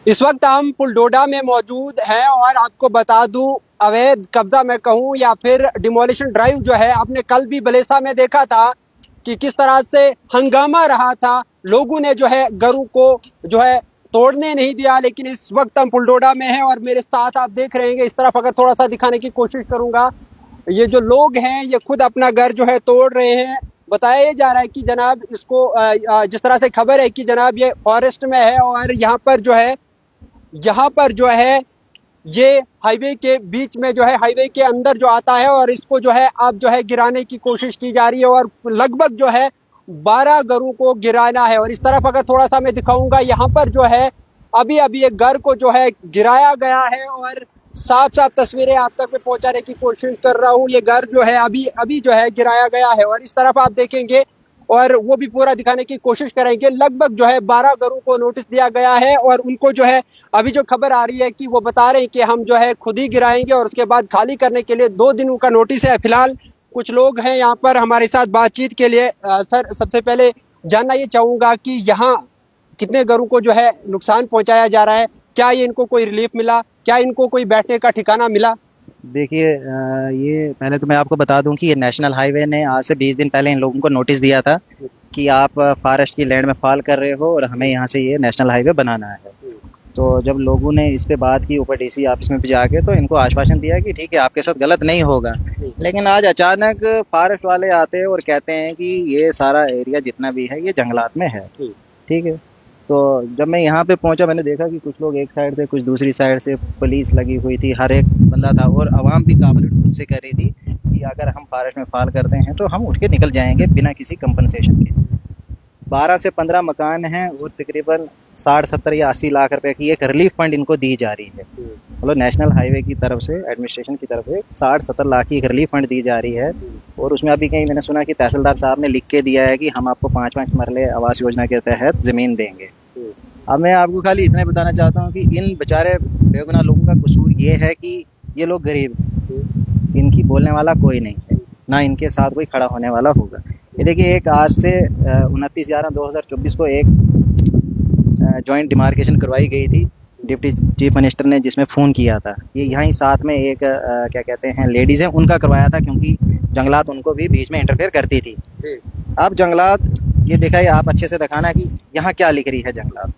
इस वक्त हम पुलडोडा में मौजूद हैं और आपको बता दूं, अवैध कब्जा मैं कहूं या फिर डिमोलिशन ड्राइव जो है, आपने कल भी बलेसा में देखा था कि किस तरह से हंगामा रहा था। लोगों ने जो है घरों को जो है तोड़ने नहीं दिया। लेकिन इस वक्त हम पुलडोडा में हैं और मेरे साथ आप देख रहे हैं, इस तरफ अगर थोड़ा सा दिखाने की कोशिश करूंगा, ये जो लोग हैं ये खुद अपना घर जो है तोड़ रहे हैं। बताया ये जा रहा है कि जनाब इसको जिस तरह से खबर है कि जनाब ये फॉरेस्ट में है और यहाँ पर जो है ये हाईवे के बीच में जो है, हाईवे के अंदर जो आता है और इसको जो है अब जो है गिराने की कोशिश की जा रही है और लगभग जो है 12 घरों को गिराना है। और इस तरफ अगर थोड़ा सा मैं दिखाऊंगा, यहाँ पर जो है अभी अभी एक घर को जो है गिराया गया है और साफ साफ तस्वीरें आप तक में पहुंचाने की कोशिश कर रहा हूँ। ये घर जो है अभी अभी जो है गिराया गया है और इस तरफ आप देखेंगे और वो भी पूरा दिखाने की कोशिश करेंगे। लगभग जो है 12 घरों को नोटिस दिया गया है और उनको जो है अभी जो खबर आ रही है कि वो बता रहे हैं कि हम जो है खुद ही गिराएंगे और उसके बाद खाली करने के लिए 2 दिनों का नोटिस है। फिलहाल कुछ लोग हैं यहाँ पर हमारे साथ बातचीत के लिए। सर, सबसे पहले जानना ये चाहूंगा कि यहाँ कितने घरों को जो है नुकसान पहुंचाया जा रहा है? क्या ये इनको कोई रिलीफ मिला? क्या इनको कोई बैठने का ठिकाना मिला? देखिए, ये पहले तो मैं आपको बता दूं कि ये नेशनल हाईवे ने आज से 20 दिन पहले इन लोगों को नोटिस दिया था कि आप फॉरेस्ट की लैंड में फॉल कर रहे हो और हमें यहाँ से ये नेशनल हाईवे बनाना है। तो जब लोगों ने इस पे बात की ऊपर डीसी ऑफिस में भी जाके, तो इनको आश्वासन दिया कि ठीक है, आपके साथ गलत नहीं होगा। लेकिन आज अचानक फॉरेस्ट वाले आते हैं और कहते हैं कि ये सारा एरिया जितना भी है ये जंगलात में है। ठीक है। तो जब मैं यहाँ पे पहुंचा, मैंने देखा कि कुछ लोग एक साइड से, कुछ दूसरी साइड से, पुलिस लगी हुई थी, हर एक बंदा था और आवाम भी काबुल से कर रही थी कि अगर हम फॉरेस्ट में फॉल करते हैं तो हम उठ के निकल जाएंगे बिना किसी कंपनसेशन के। 12 से 15 मकान हैं और तकरीबन 60-70 या 80 लाख रुपए की एक रिलीफ फंड इनको दी जा रही है। मतलब नेशनल हाईवे की तरफ से, एडमिनिस्ट्रेशन की तरफ से 60-70 लाख की एक रिलीफ फंड दी जा रही है। और उसमें अभी कहीं मैंने सुना कि तहसीलदार साहब ने लिख के दिया है कि हम आपको 5-5 मरले आवास योजना के तहत जमीन देंगे। अब मैं आपको खाली इतना बताना चाहता हूँ कि इन बेचारे बेगुनाह लोगों का कसूर ये है कि ये लोग गरीब, इनकी बोलने वाला कोई नहीं है, ना इनके साथ कोई खड़ा होने वाला होगा। ये देखिए, एक आज से 29/11/2024 को एक जॉइंट डिमार्केशन करवाई गई थी डिप्टी चीफ मिनिस्टर ने, जिसमें फ़ोन किया था। ये यहाँ ही साथ में एक क्या कहते हैं लेडीज़ हैं, उनका करवाया था, क्योंकि जंगलात उनको भी बीच में इंटरफेयर करती थी। अब जंगलात, ये देखा है आप अच्छे से दिखाना कि यहाँ क्या लिख रही है जंगलात।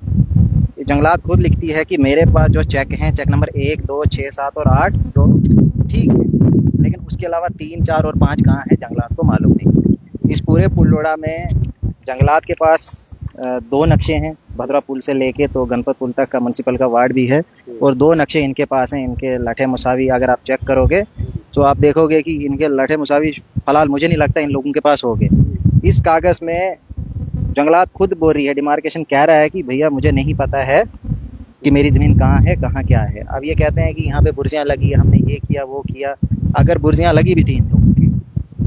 ये जंगलात खुद लिखती है कि मेरे पास जो चेक हैं, चेक नंबर 1, 2, 6, 7 और 8 जो ठीक है, लेकिन उसके अलावा 3, 4 और 5 कहाँ है जंगलात को मालूम नहीं। इस पूरे पुलडोडा में जंगलात के पास 2 नक्शे हैं, भद्रा पुल से लेके तो गणपत पुल तक का म्यूनसिपल का वार्ड भी है, और 2 नक्शे इनके पास हैं। इनके लठे मुसावी अगर आप चेक करोगे तो आप देखोगे कि इनके लठे मुसावी फिलहाल मुझे नहीं लगता इन लोगों के पास होंगे। इस कागज़ में जंगलात खुद बोल रही है, डिमार्केशन कह रहा है कि भैया मुझे नहीं पता है कि मेरी ज़मीन कहाँ है, कहाँ क्या है। अब ये कहते हैं कि यहाँ पे बुर्जियाँ लगी, हमने ये किया वो किया। अगर बुर्जियाँ लगी भी थी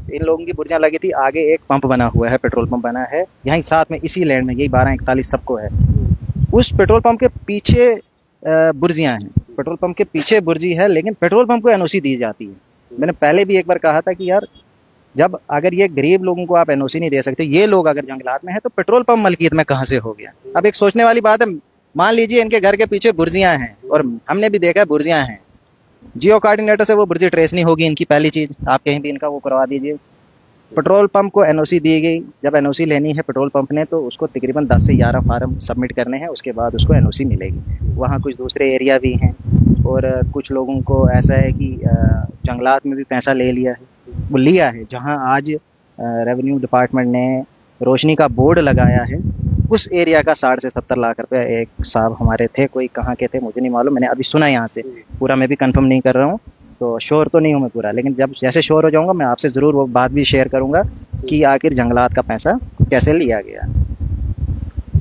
इन लोगों की बुर्जियाँ लगी थी, आगे एक पंप बना हुआ है, पेट्रोल पंप बना है यहीं साथ में इसी लैंड में, यही 1241 सबको है। उस पेट्रोल पंप के पीछे बुर्जियाँ हैं, पेट्रोल पंप के पीछे बुर्जी है, लेकिन पेट्रोल पंप को एनओसी दी जाती है। मैंने पहले भी एक बार कहा था कि यार, जब अगर ये गरीब लोगों को आप एनओसी नहीं दे सकते, ये लोग अगर जंगलात में है तो पेट्रोल पंप मलकियत में कहाँ से हो गया। अब एक सोचने वाली बात है, मान लीजिए इनके घर के पीछे बुर्जियाँ हैं और हमने भी देखा है बुर्जियाँ हैं, जियो कोऑर्डिनेटर से वो बुर्जी ट्रेस नहीं होगी इनकी। पहली चीज, आप कहीं भी इनका वो करवा दीजिए। पेट्रोल पंप को एनओसी दी गई, जब एनओसी लेनी है पेट्रोल पंप ने तो उसको तकरीबन 10 से 11 फार्म सबमिट करने हैं, उसके बाद उसको एनओसी मिलेगी। वहाँ कुछ दूसरे एरिया भी हैं और कुछ लोगों को ऐसा है कि जंगलात में भी पैसा ले लिया है, जहाँ आज रेवेन्यू डिपार्टमेंट ने रोशनी का बोर्ड लगाया है, उस एरिया का 60 से 70 लाख रुपया एक साहब हमारे थे, कोई कहाँ के थे मुझे नहीं मालूम, मैंने अभी सुना यहाँ से, पूरा मैं भी कंफर्म नहीं कर रहा हूँ, तो श्योर तो नहीं हूँ मैं पूरा, लेकिन जब जैसे श्योर हो जाऊँगा मैं आपसे ज़रूर वो बात भी शेयर करूँगा कि आखिर जंगलात का पैसा कैसे लिया गया।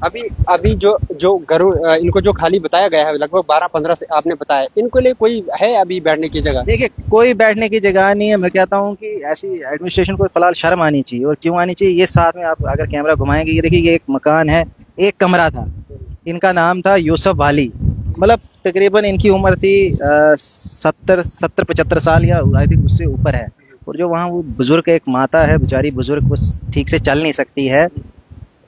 अभी अभी जो घरों इनको जो खाली बताया गया है, लगभग 12-15 से आपने बताया, इनको लिए कोई है अभी बैठने की जगह? देखिए, कोई बैठने की जगह नहीं है। मैं कहता हूँ कि ऐसी एडमिनिस्ट्रेशन को फिलहाल शर्म आनी चाहिए। और क्यों आनी चाहिए, ये साथ में आप अगर कैमरा घुमाएंगे, ये देखिए, ये एक मकान है, एक कमरा था, इनका नाम था यूसुफ वाली, मतलब तकरीबन इनकी उम्र थी 70-75 साल या आई थिंक उससे ऊपर है। और जो वहाँ वो बुजुर्ग एक माता है, बेचारी बुजुर्ग, वो ठीक से चल नहीं सकती है,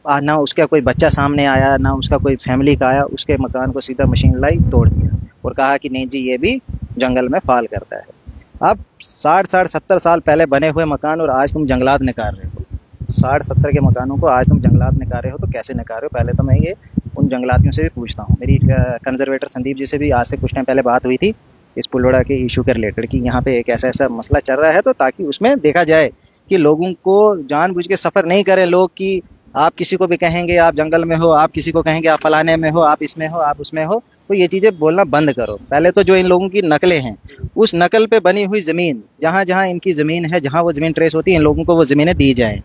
ना उसका कोई बच्चा सामने आया, ना उसका कोई फैमिली का आया, उसके मकान को सीधा मशीन लाई तोड़ दिया और कहा कि नहीं जी ये भी जंगल में फाल करता है। अब 60-70 साल पहले बने हुए मकान और आज तुम जंगलात निकाल रहे हो। 60-70 के मकानों को आज तुम जंगलात निकाल रहे हो, तो कैसे निकाल रहे हो? पहले तो मैं ये उन जंगलातियों से भी पूछता हूँ। मेरी कंजर्वेटर संदीप जी से भी आज से कुछ टाइम पहले बात हुई थी इस पुलोड़ा के इशू के रिलेटेड कि यहाँ पे एक ऐसा ऐसा मसला चल रहा है, तो ताकि उसमें देखा जाए कि लोगों को जानबूझ के सफ़र नहीं करें लोग कि आप किसी को भी कहेंगे आप जंगल में हो, आप किसी को कहेंगे आप फलाने में हो, आप इसमें हो, आप उसमें हो, तो ये चीज़ें बोलना बंद करो। पहले तो जो इन लोगों की नकलें हैं, उस नकल पे बनी हुई ज़मीन, जहाँ जहाँ इनकी ज़मीन है, जहाँ वो ज़मीन ट्रेस होती है, इन लोगों को वो ज़मीनें दी जाएँ।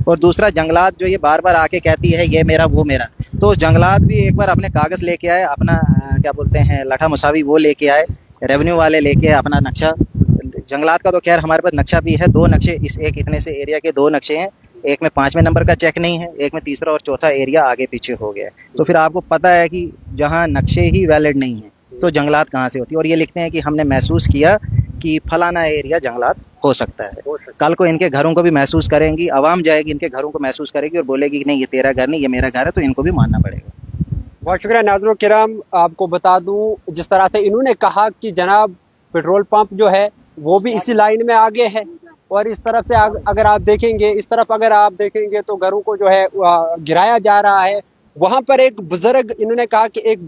और दूसरा, जंगलात जो ये बार बार आके कहती है ये मेरा वो मेरा, तो जंगलात भी एक बार अपने कागज़ लेके आए, अपना क्या बोलते हैं लठा मुसावी वो लेके आए, रेवेन्यू वाले लेके आए अपना नक्शा। जंगलात का तो खैर हमारे पास नक्शा भी है, 2 नक्शे, इस एक इतने से एरिया के 2 नक्शे हैं, एक में 5वें नंबर का चेक नहीं है, एक में तीसरा और चौथा एरिया आगे पीछे हो गया है। तो फिर आपको पता है कि जहाँ नक्शे ही वैलिड नहीं है तो जंगलात कहाँ से होती है। और ये लिखते हैं कि हमने महसूस किया कि फलाना एरिया जंगलात हो सकता है। कल को इनके घरों को भी महसूस करेंगी, आवाम जाएगी इनके घरों को महसूस करेगी और बोलेगी कि नहीं ये तेरा घर नहीं, ये मेरा घर है, तो इनको भी मानना पड़ेगा। बहुत शुक्रिया नाज़रीन किराम। आपको बता दूं जिस तरह से इन्होंने कहा कि जनाब पेट्रोल पंप जो है वो भी इसी लाइन में आगे है, और इस तरफ से अगर आप देखेंगे, इस तरफ अगर आप देखेंगे तो घरों को जो है गिराया जा रहा है। वहां पर एक बुजुर्ग, इन्होंने कहा कि एक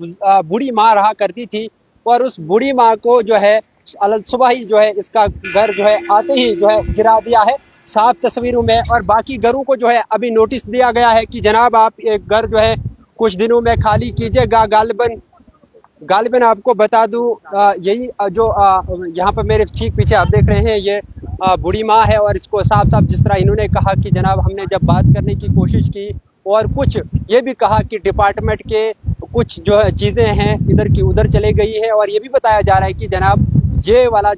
बूढ़ी माँ रहा करती थी और उस बूढ़ी माँ को जो है सुबह ही जो है इसका घर जो है आते ही जो है गिरा दिया है साफ तस्वीरों में। और बाकी घरों को जो है अभी नोटिस दिया गया है कि जनाब आप एक घर जो है कुछ दिनों में खाली कीजिएगा। गालिबन आपको बता दूं यही जो यहाँ पर मेरे ठीक पीछे आप देख रहे हैं ये बूढ़ी माँ है, और इसको साफ साफ जिस तरह इन्होंने कहा कि जनाब हमने जब बात करने की कोशिश की और कुछ ये भी कहा कि डिपार्टमेंट के कुछ जो है चीज़ें हैं इधर की उधर चले गई है, और ये भी बताया जा रहा है कि जनाब ये वाला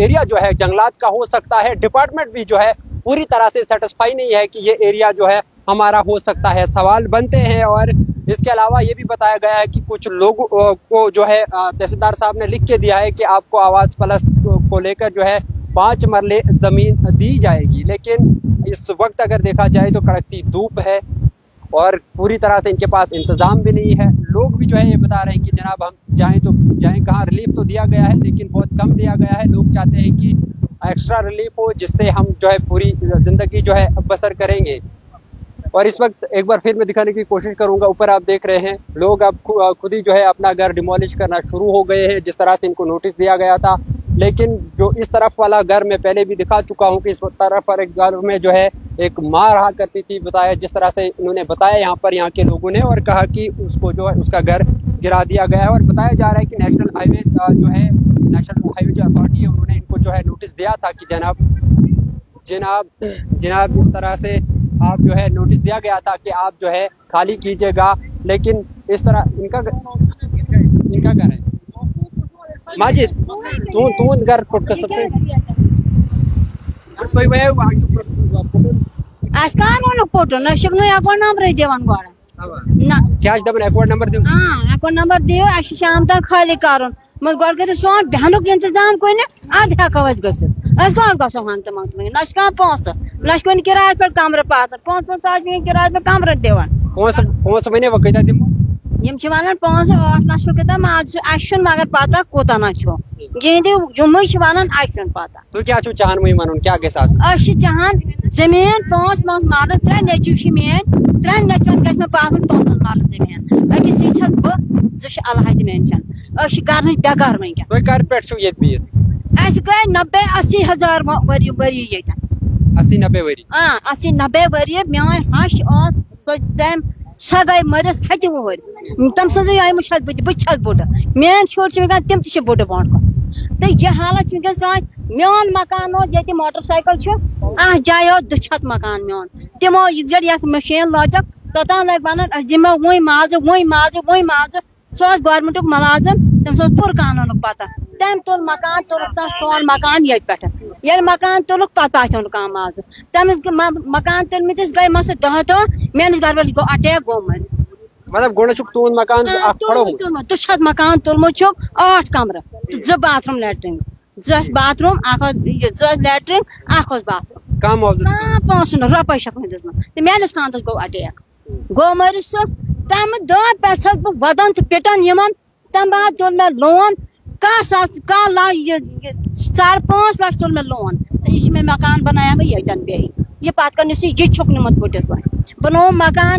एरिया जो है जंगलात का हो सकता है। डिपार्टमेंट भी जो है पूरी तरह से सेटिस्फाई नहीं है कि ये एरिया जो है हमारा हो सकता है। सवाल बनते हैं। और इसके अलावा ये भी बताया गया है कि कुछ लोगों को जो है तहसीलदार साहब ने लिख के दिया है कि आपको आवास प्लस को लेकर जो है 5 मरले जमीन दी जाएगी, लेकिन इस वक्त अगर देखा जाए तो कड़कती धूप है और पूरी तरह से इनके पास इंतजाम भी नहीं है। लोग भी जो है ये बता रहे हैं कि जनाब हम जाएं तो जाएं कहाँ, रिलीफ तो दिया गया है लेकिन बहुत कम दिया गया है। लोग चाहते हैं कि एक्स्ट्रा रिलीफ हो जिससे हम जो है पूरी जिंदगी जो है बसर करेंगे। और इस वक्त एक बार फिर मैं दिखाने की कोशिश करूंगा, ऊपर आप देख रहे हैं लोग अब खुद ही जो है अपना घर डिमोलिश करना शुरू हो गए हैं, जिस तरह से इनको नोटिस दिया गया था। लेकिन जो इस तरफ वाला घर मैं पहले भी दिखा चुका हूं कि इस तरफ पर एक घर में जो है एक माँ रहा करती थी, बताया जिस तरह से इन्होंने बताया यहाँ के लोगों ने, और कहा कि उसको जो है उसका घर गिरा दिया गया है। और बताया जा रहा है कि नेशनल हाईवे जो अथॉरिटी है उन्होंने इनको जो है नोटिस दिया था कि जनाब इस तरह से आप जो है नोटिस दिया गया था कि आप जो है खाली कीजिएगा, लेकिन इस तरह इनका घर है माजिद तू घर फुट सबसे कोई वे आजकल वो लोग फोटो न शिवनो अकाउंट नंबर देवन गोड़ा ना क्या दबन अकाउंट नंबर दे अकाउंट नंबर दियो अश शाम तक खाली करन मत गोड़ कर सोन बहनुक इंतजाम कोई ने आध हकवस गस अस गोड़ गसो हां त मंग नश का पोस नश कोन किराए पर कमरे पात 5 आज में किराए पर कमरे देवन पोस महीने वकैता दिम यम छ वालन 5-8 लाख के माज अशन मगर पता कोता न छो गेंदे जुम्मु छ वालन अशन पता तो क्या छु चाहन मुई मानन क्या के साथ अश चाहन जमीन 5 माल 3 नेचु छ में 3 नेचन गस में पावन 5 माल जमीन अकि सी छ ब जश अलहद मेंशन अश करन बेकार में तो कर पेट छु ये भी अश गए 90-80 हजार वरी ये 80-90 वरी 80-90 वरी मैं हश ओस तो तम सगई मरस हज वोर तम सज आई मुशद बछस बोड मेन छोर छ गन तम छ बोड बोंड तो ये हालत छ गन मेन मकान हो जति मोटरसाइकिल छ आ जायो दुछत मकान मेन तमो जड़ यस मशीन लॉजक तता लग बनन दिमो वही माज सोस गवर्नमेंट मुलाजिम तम सो पूर कानून पता तम तुल मकान सोन मकान ये पे ये मकान तुलुक पता काम आज तम मकान तुलमिस गई मस दह मेन घर वाल गो अटैक गोमत मतलब गोणचुक तून मकान तुछत मकान तुलमु 8 कमर 2 bathroom latrine 2 bathroom 2 latrine 1 bathroom कम पांच रुपये शपस तो मेस खानस गो अटैक गो मर सह तम दह पे बह वदन तो पिटन तम बाद तुल मे लोन 5.5 लाख तुल मे लोन यह मे मकान बनाया मैं यन बे यह पत कर यह छुक नमत फुटित बनो मकान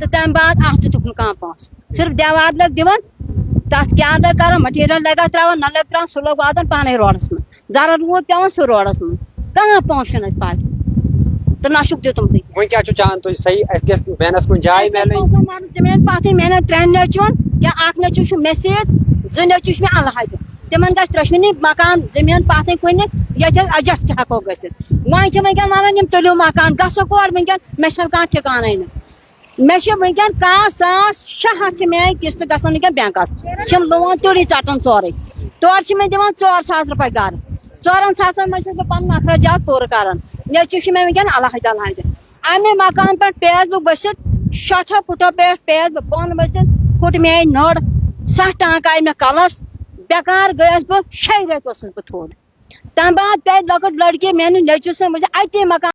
तो तम बाद अत तुक कह पास सिर्फ देवार लग दिवन तथ क्या लग कर मटीरियल लगा त्रावन न लग त्रावन सह लोग वातान पाने रोडस में जरा रूद पे सह रोडस में कहाँ पहुँचन पात तो नशुक दितुम वो क्या चाहन तुम सही मेहनत कुछ जाय जमीन पाते मेहनत 3 नचुन या 8 नचु मे सत 2 नचु मे अलहद तिमन ग 3 मकान जमीन पाते कुन ये अजट हको गसित वह वनकन वन तुलियो मकान गो कोर वनकन मे कह ठिकान मे वनकन 6,000 मे किस्त ग बैंकस लोन तुड़ी चटन सोरे तोर मे दिवान 4,000 रुपये घर 4,000 मे पन अखराजात पूर कर नचु मे वनकन अलहद अमे मकान पे पेज बह बसित 60 फुटो पे पेज बन बसित फुट मे नड़ 7 टाँक आई मे कलस बेकार गयस बह 6 रेत बह थोड़ तम बाद पे लकट लड़की मे नचु से मुझे अति मकान